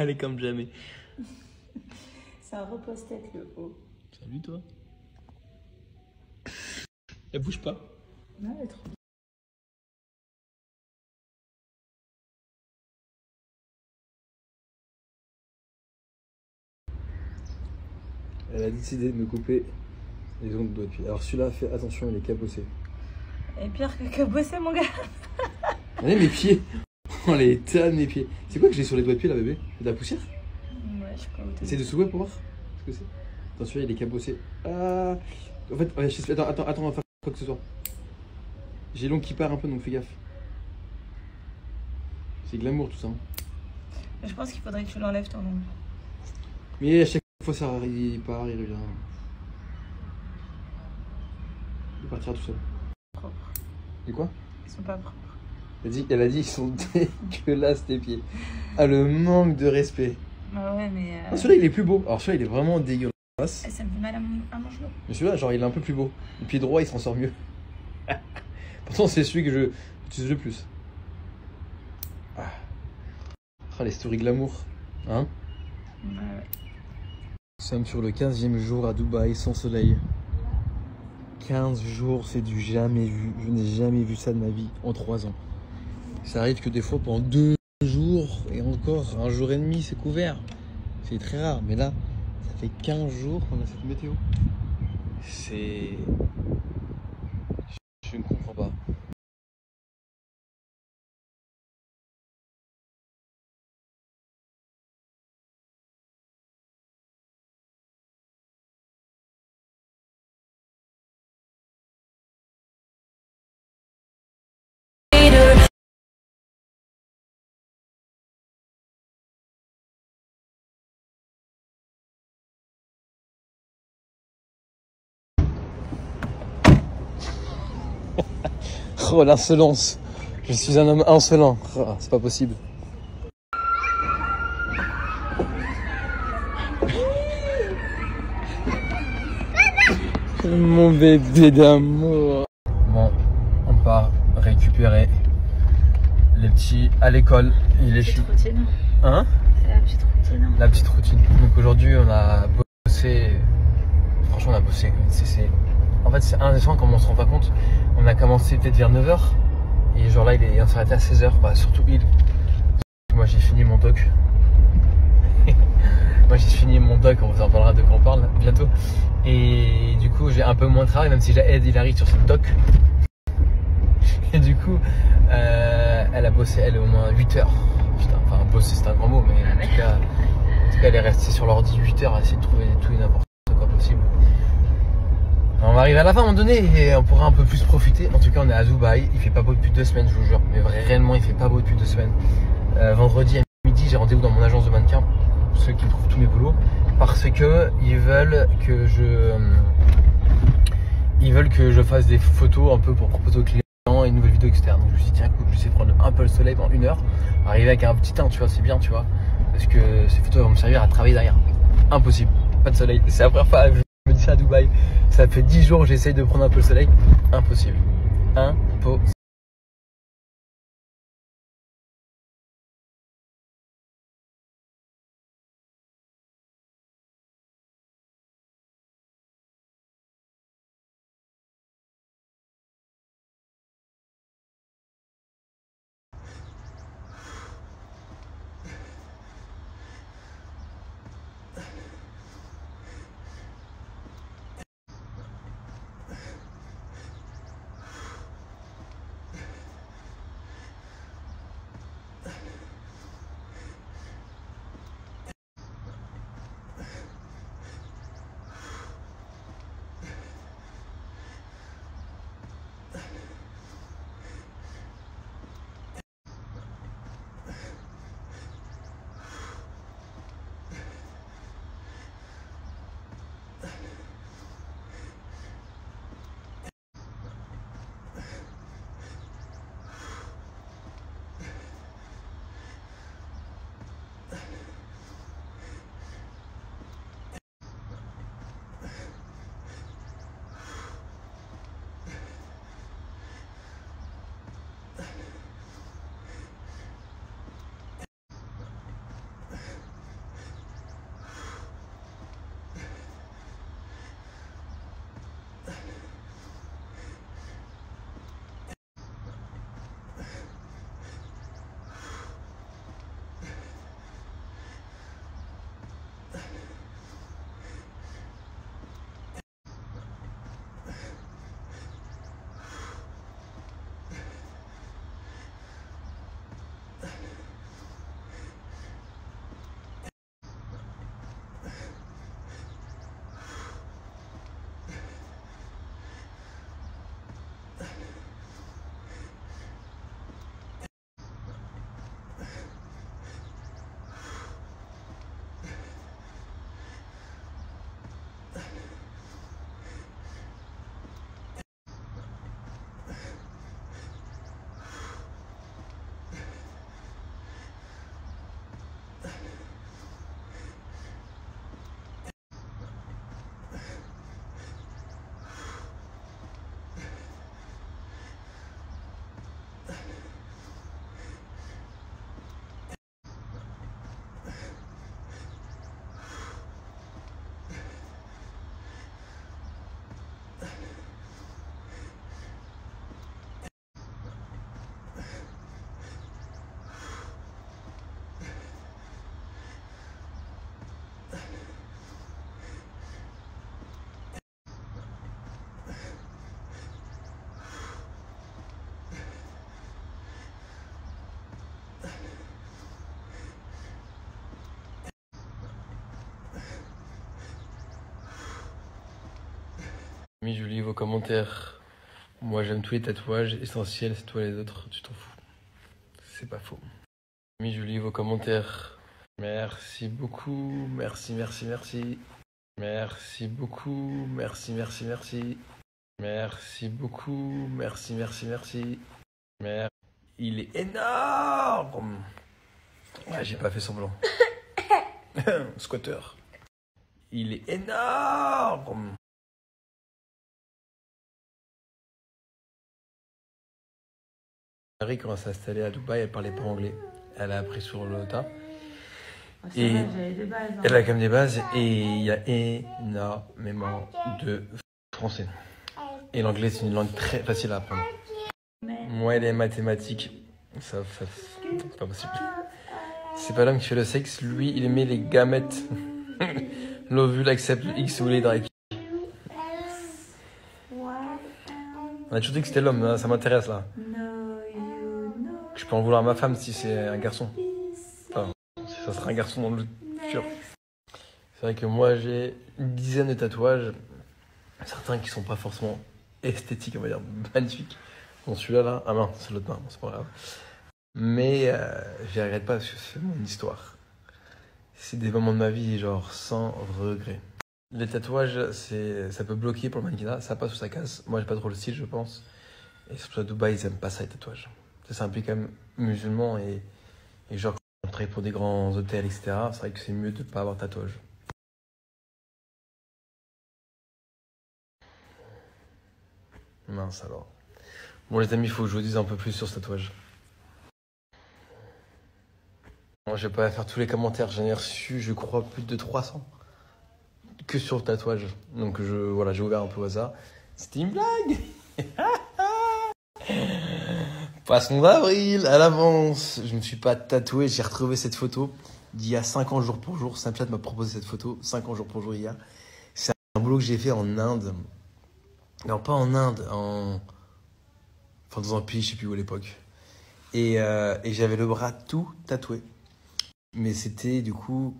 Elle est comme jamais. C'est un repose-tête le haut. Salut toi. Elle bouge pas. Non, elle est trop bien. Elle a décidé de me couper les ongles de doigts de pied. Alors celui-là, fais attention, il est cabossé. Et pire que cabossé, mon gars. Regardez mes pieds. Oh les tas de mes pieds. C'est quoi que j'ai sur les doigts de pied là, bébé? C'est de la poussière? Ouais, je sais pas où t'es. Essaye de s'ouvrir pour voir ce que c'est. Attends, celui-là, il est cabossé. Ah. En fait, ouais, attends, on va faire quoi que ce soit. J'ai l'ongle qui part un peu, donc fais gaffe. C'est glamour tout ça. Hein. Je pense qu'il faudrait que tu l'enlèves ton ongle. Mais à chaque fois, ça il part, il revient. Il partira tout seul. Propre. Et quoi? Ils sont pas propres. Elle a dit ils sont dégueulasses tes pieds. Ah, le manque de respect. Ah ouais, mais. Ah, celui-là, il est plus beau. Alors, celui-là, il est vraiment dégueulasse. Ça me fait mal à mon genou. Mais celui-là, genre, il est un peu plus beau. Le pied droit, il s'en sort mieux. Pourtant, c'est celui que je utilise le plus. Ah, les stories glamour. Hein? Ouais. Nous sommes sur le 15e jour à Dubaï sans soleil. 15 jours, c'est du jamais vu. Je n'ai jamais vu ça de ma vie en 3 ans. Ça arrive que des fois pendant 2 jours et encore 1 jour et demi c'est couvert. C'est très rare, mais là, ça fait 15 jours qu'on a cette météo. C'est... Je ne comprends pas. Oh l'insolence. Je suis un homme insolent. Oh, c'est pas possible. Mon bébé d'amour. Bon, on part récupérer les petits à l'école. Il est Petite routine. Hein? C'est la petite routine. La petite routine. Donc aujourd'hui on a bossé. Franchement on a bossé. En fait c'est indécent comme on se rend pas compte. On a commencé peut-être vers 9h. Et genre là on s'est arrêté à 16h. Bah, surtout il. Moi j'ai fini mon doc. Moi j'ai fini mon doc, on vous en parlera de quand on parle bientôt. Et du coup j'ai un peu moins de travail, même si Ed il arrive sur cette doc. Et du coup elle a bossé elle au moins 8 heures. Putain, enfin bosser c'est un grand mot, mais en tout cas elle est restée sur l'ordi 8 heures à essayer de trouver tout et n'importe quoi possible. On va arriver à la fin à un moment donné et on pourra un peu plus profiter. En tout cas on est à Dubaï, il fait pas beau depuis 2 semaines je vous jure. Mais réellement il fait pas beau depuis 2 semaines. Vendredi à midi j'ai rendez-vous dans mon agence de mannequin. Ceux qui trouvent tous mes boulots, parce que ils veulent que je fasse des photos un peu pour proposer aux clients et une nouvelle vidéo etc. Donc je me suis dit tiens écoute, je vais essayer de prendre un peu le soleil pendant 1 heure, arriver avec un petit teint tu vois, c'est bien tu vois, parce que ces photos vont me servir à travailler derrière. Impossible, pas de soleil, c'est la première fois que je me dis ça à Dubaï, ça fait 10 jours que j'essaye de prendre un peu le soleil, impossible, impossible. Amis, je lis vos commentaires. Moi, j'aime tous les tatouages essentiels, c'est toi les autres, tu t'en fous. C'est pas faux. Amis, je lis vos commentaires. Merci beaucoup, merci, merci, merci. Merci beaucoup, merci, merci, merci. Merci beaucoup, merci, merci, merci. Merci. Il est énorme. Ah, j'ai pas fait semblant. Squatter. Il est énorme. Marie, quand elle s'est installée à Dubaï, elle parlait pas anglais. Elle a appris sur le tas. Et elle a quand même des bases. Et il y a énormément de français. Et l'anglais, c'est une langue très facile à apprendre. Moi, les mathématiques, c'est pas possible. C'est pas l'homme qui fait le sexe. Lui, il met les gamètes. L'ovule accepte le X ou les Y. On a toujours dit que c'était l'homme, ça m'intéresse là. Je peux en vouloir à ma femme si c'est un garçon. Enfin, si ça sera un garçon dans le futur. C'est vrai que moi j'ai une dizaine de tatouages. Certains qui sont pas forcément esthétiques, on va dire, magnifiques. Bon, celui-là là, ah non, c'est l'autre main, bon, c'est pas grave. Mais j'y regrette pas parce que c'est mon histoire. C'est des moments de ma vie genre sans regret. Les tatouages, ça peut bloquer pour le mannequinat, ça passe ou ça casse. Moi j'ai pas trop le style je pense. Et surtout à Dubaï, ils aiment pas ça les tatouages. C'est un pays quand même musulman et genre quand on travaille pour des grands hôtels, etc. C'est vrai que c'est mieux de pas avoir de tatouage. Mince alors. Bon les amis, il faut que je vous dise un peu plus sur ce tatouage. Bon, je vais pas faire tous les commentaires, j'en ai reçu je crois plus de 300. Que sur le tatouage. Donc voilà, j'ai ouvert un peu au hasard. C'était une blague. Poisson d'avril, à l'avance. Je ne me suis pas tatoué, j'ai retrouvé cette photo d'il y a 5 ans jour pour jour. Snapchat m'a proposé cette photo, 5 ans jour pour jour hier. C'est un boulot que j'ai fait en Inde. Non, pas en Inde, enfin dans un pays, je sais plus où à l'époque. Et j'avais le bras tout tatoué. Mais c'était du coup...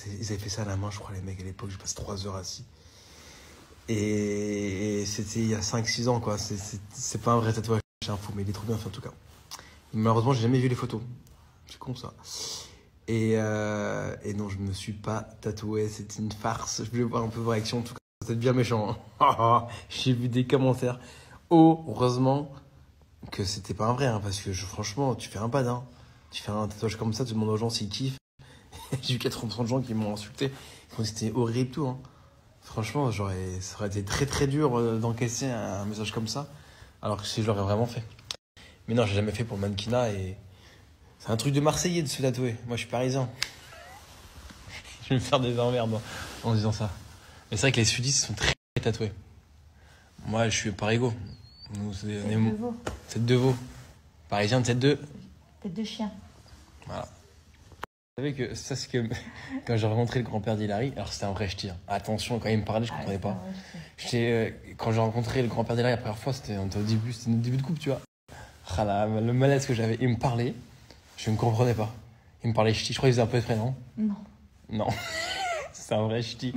Ils avaient fait ça à la main, je crois, les mecs à l'époque. Je passe 3 heures assis. Et c'était il y a 5-6 ans, quoi. C'est pas un vrai tatouage, c'est un fou, mais il est trop bien fait en tout cas. Malheureusement, j'ai jamais vu les photos. C'est con ça. Et non, je me suis pas tatoué. C'était une farce. Je voulais voir un peu vos réactions. En tout cas, c'était bien méchant. Hein. J'ai vu des commentaires. Heureusement que c'était pas un vrai, hein, parce que franchement, tu fais un bad. Hein. Tu fais un tatouage comme ça, tu demandes aux gens s'ils kiffent. J'ai eu 80% de gens qui m'ont insulté. C'était horrible tout. Hein. Franchement, ça aurait été très très dur d'encaisser un message comme ça. Alors que si je l'aurais vraiment fait. Mais non, j'ai jamais fait pour le mannequinat et... C'est un truc de Marseillais de se tatouer. Moi, je suis parisien. Je vais me faire des emmerdes en disant ça. Mais c'est vrai que les sudistes sont très tatoués. Moi, je suis parigo. Nous, c'est Tête de veau. tête de veau. Parisien, tête de. Tête de chien. Voilà. Vous savez que ça, c'est que quand j'ai rencontré le grand-père d'Hilary, alors c'était un vrai ch'ti. Hein. Attention, quand il me parlait, je comprenais pas. Quand j'ai rencontré le grand-père d'Hilary la première fois, c'était au début, c'était notre début de couple, tu vois. Ah là, le malaise que j'avais. Il me parlait, je ne comprenais pas. Il me parlait ch'ti, je crois qu'il faisait un peu exprès, non? Non. Non. C'est un vrai ch'ti.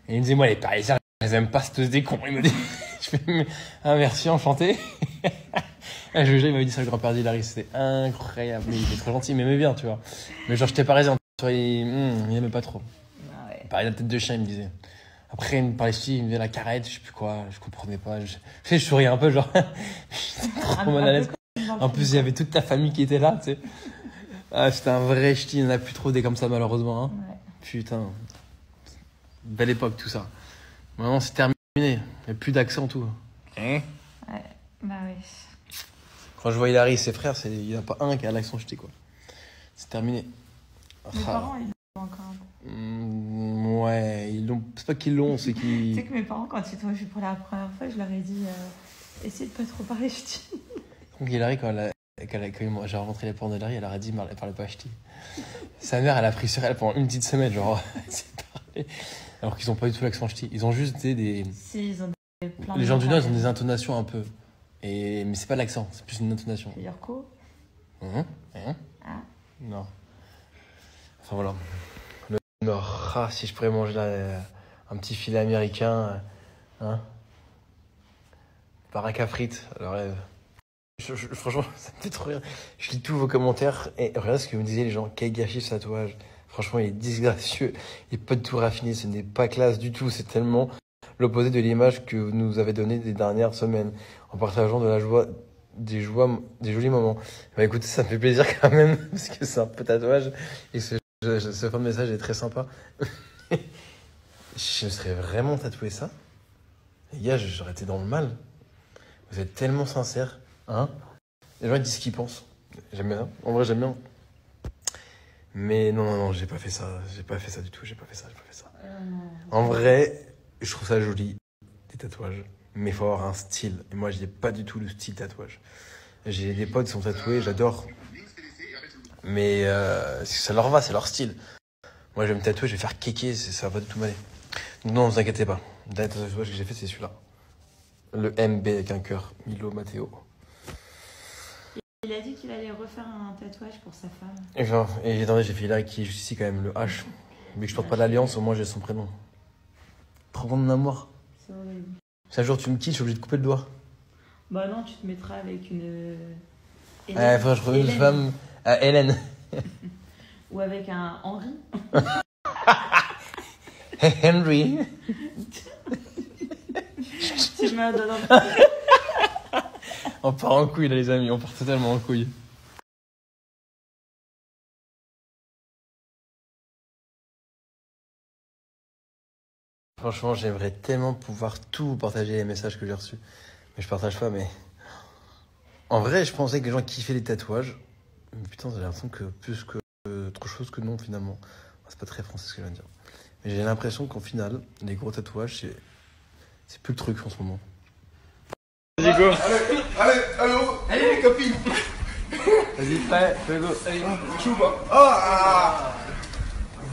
Et il me disait, moi, les Parisiens, ils aiment pas ce des cons. Il me dit, je fais, ah, merci, enchanté. Je il m'avait dit ça, le grand-père d'Hilary, c'était incroyable. Mais il était trop gentil, il m'aimait bien, tu vois. Mais genre, j'étais parisien, tu vois, il aimait pas trop. Ah ouais. Pareil, la tête de chien, il me disait. Après, il me parlait ch'ti, il me disait la carrette, je sais plus quoi, je comprenais pas. Je souriais un peu, genre, j'étais trop mal à l'aise. En plus, il y avait toute ta famille qui était là, tu sais. Ah, c'était un vrai ch'ti, il n'y en a plus trop des comme ça, malheureusement. Hein. Ouais. Putain. Belle époque, tout ça. Maintenant, c'est terminé. Il n'y a plus d'accent, tout. Hein? Ouais. Bah oui. Quand je vois Hilary et ses frères, il n'y en a pas un qui a l'accent ch'ti, quoi. C'est terminé. Mes parents, ils l'ont encore. Ouais, ils l'ont. C'est pas qu'ils l'ont, c'est qu'ils. Tu sais que mes parents, quand ils t'ont vu pour la première fois, je leur ai dit essayez de pas trop parler ch'ti. Donc Hilary, quand j'ai rencontré les parents d'Hilary, elle leur a dit elle parlait pas ch'ti. Sa mère, elle a pris sur elle pendant une petite semaine, genre, alors qu'ils ont pas du tout l'accent ch'ti. Ils ont juste des. Si, ils ont plein Les gens du Nord, ils ont des intonations un peu. Mais c'est pas l'accent, c'est plus une intonation. Yurko. Ah. Non. Enfin voilà. Le Nord. Ah, si je pourrais manger là, un petit filet américain. Hein. Baraque à frites, le rêve. Franchement, ça me fait trop rire. Je lis tous vos commentaires et regarde ce que me disaient les gens. Quel gâchis ce tatouage. Franchement, il est disgracieux. Il n'est pas du tout raffiné. Ce n'est pas classe du tout. C'est tellement l'opposé de l'image que vous nous avez donnée des dernières semaines. En partageant de la joie, des jolis moments. Bah écoutez, ça me fait plaisir quand même. Parce que c'est un peu tatouage. Et ce fin de message est très sympa. Je me serais vraiment tatoué ça. Les gars, j'aurais été dans le mal. Vous êtes tellement sincères. Hein? Les gens ils disent ce qu'ils pensent. J'aime bien. En vrai, j'aime bien. Mais non, j'ai pas fait ça. J'ai pas fait ça du tout. J'ai pas fait ça. En vrai, je trouve ça joli, des tatouages. Mais il faut avoir un style. Et moi, je n'ai pas du tout le style tatouage. J'ai des potes qui sont tatoués, j'adore. Mais ça leur va, c'est leur style. Moi, je vais me tatouer, je vais faire kéké, ça va pas du tout m'aller. Donc non, ne vous inquiétez pas. Le dernier tatouage que j'ai fait, c'est celui-là. Le MB avec un cœur. Milo Matteo. Il a dit qu'il allait refaire un tatouage pour sa femme. Et attendez, j'ai fait là qui est juste ici quand même, le H. Mais je porte pas l'alliance, au moins j'ai son prénom. Trop bon de l'amour. C'est horrible. Si un jour tu me quittes, je suis obligé de couper le doigt. Bah non, tu te mettras avec une. Faudrait que je trouve une femme. Hélène. Ou avec un Henri. Henry. Tu me donnes On part en couille là les amis, on part totalement en couille. Franchement, j'aimerais tellement pouvoir tout vous partager les messages que j'ai reçus. Mais je partage pas, mais... En vrai, je pensais que les gens kiffaient les tatouages. Mais putain, j'ai l'impression que plus que autre chose que non, finalement. C'est pas très français ce que je viens de dire. Mais j'ai l'impression qu'en final, les gros tatouages, c'est plus le truc en ce moment. Vas-y, go. Allez les copines. Vas-y, prêt, fais go. Allez, chouba. Ah,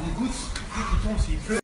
des gouttes qui tombent s'il pleut.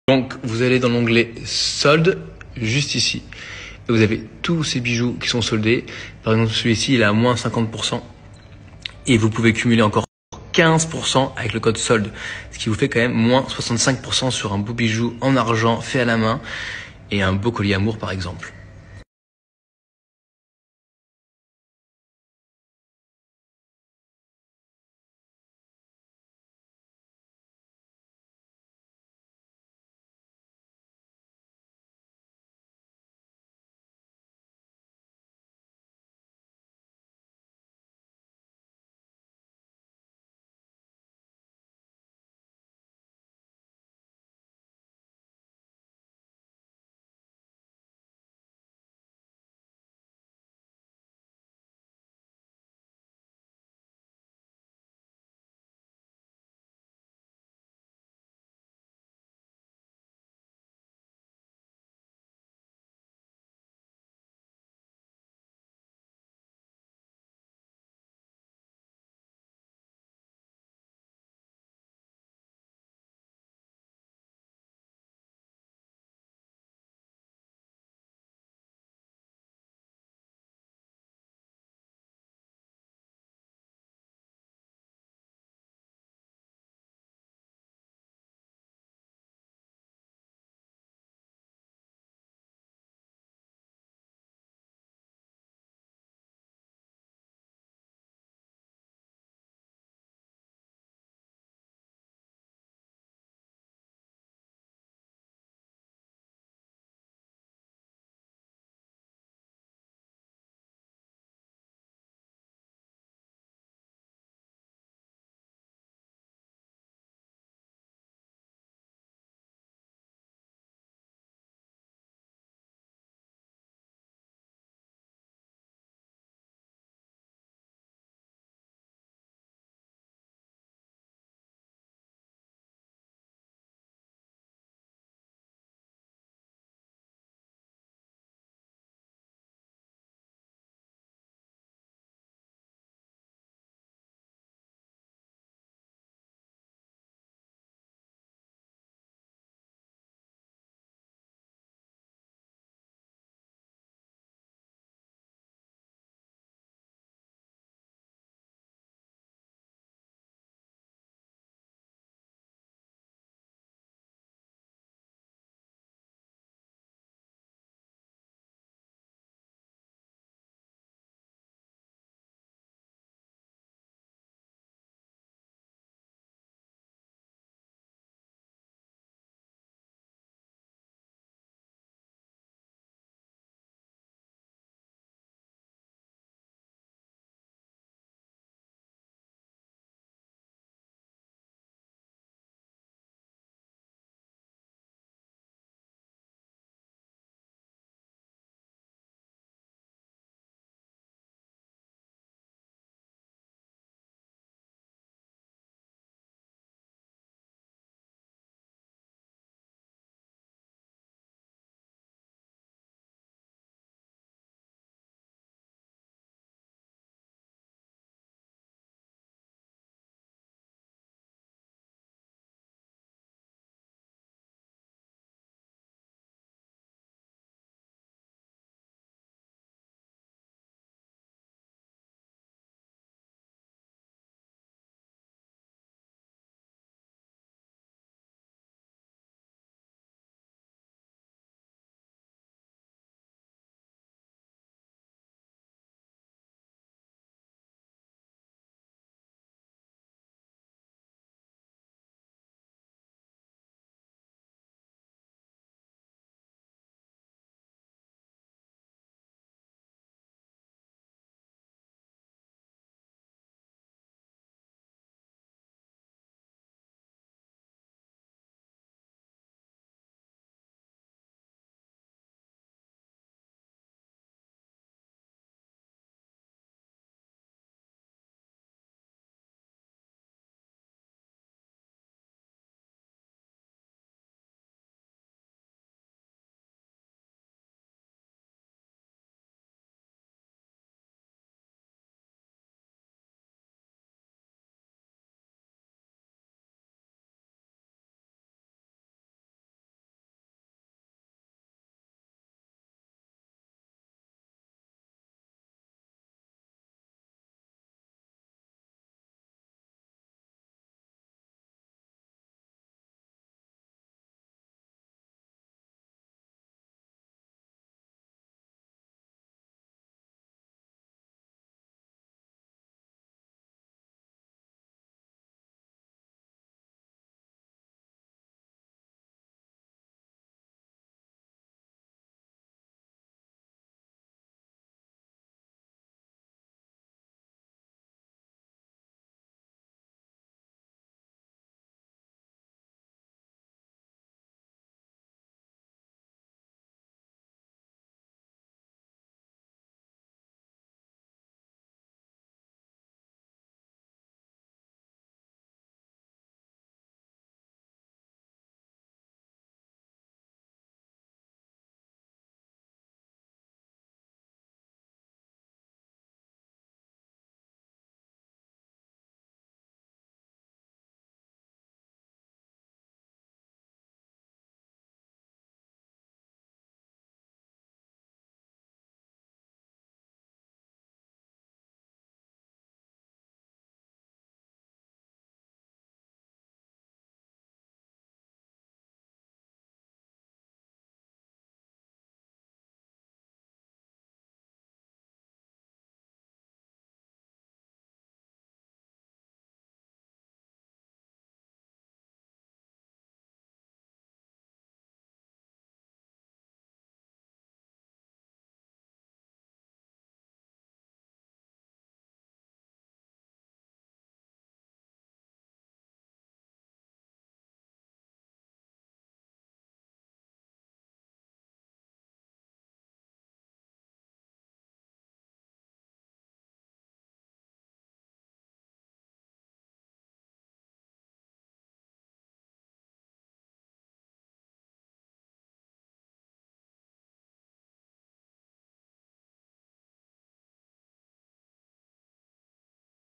Donc vous allez dans l'onglet solde, juste ici. Et vous avez tous ces bijoux qui sont soldés. Par exemple celui-ci il est à moins 50%. Et vous pouvez cumuler encore 15% avec le code solde. Ce qui vous fait quand même moins 65% sur un beau bijou en argent fait à la main. Et un beau collier amour par exemple.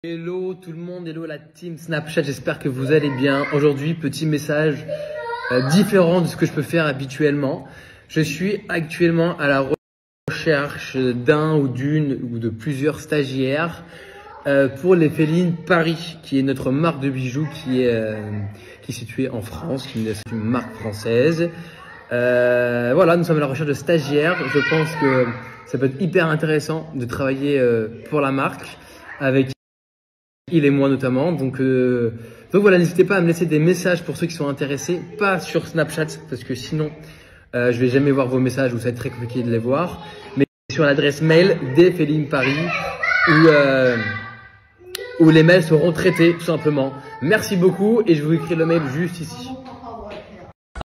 Hello tout le monde, hello la team Snapchat, j'espère que vous allez bien. Aujourd'hui, petit message différent de ce que je peux faire habituellement. Je suis actuellement à la recherche d'un ou d'une ou de plusieurs stagiaires pour les Féline Paris, qui est notre marque de bijoux qui est située en France, c'est une marque française. Voilà, nous sommes à la recherche de stagiaires. Je pense que ça peut être hyper intéressant de travailler pour la marque avec il et moi notamment. Donc voilà, n'hésitez pas à me laisser des messages pour ceux qui sont intéressés, pas sur Snapchat parce que sinon je vais jamais voir vos messages ou ça va être très compliqué de les voir, mais sur l'adresse mail des Féline Paris où les mails seront traités tout simplement. Merci beaucoup et je vous écris le mail juste ici.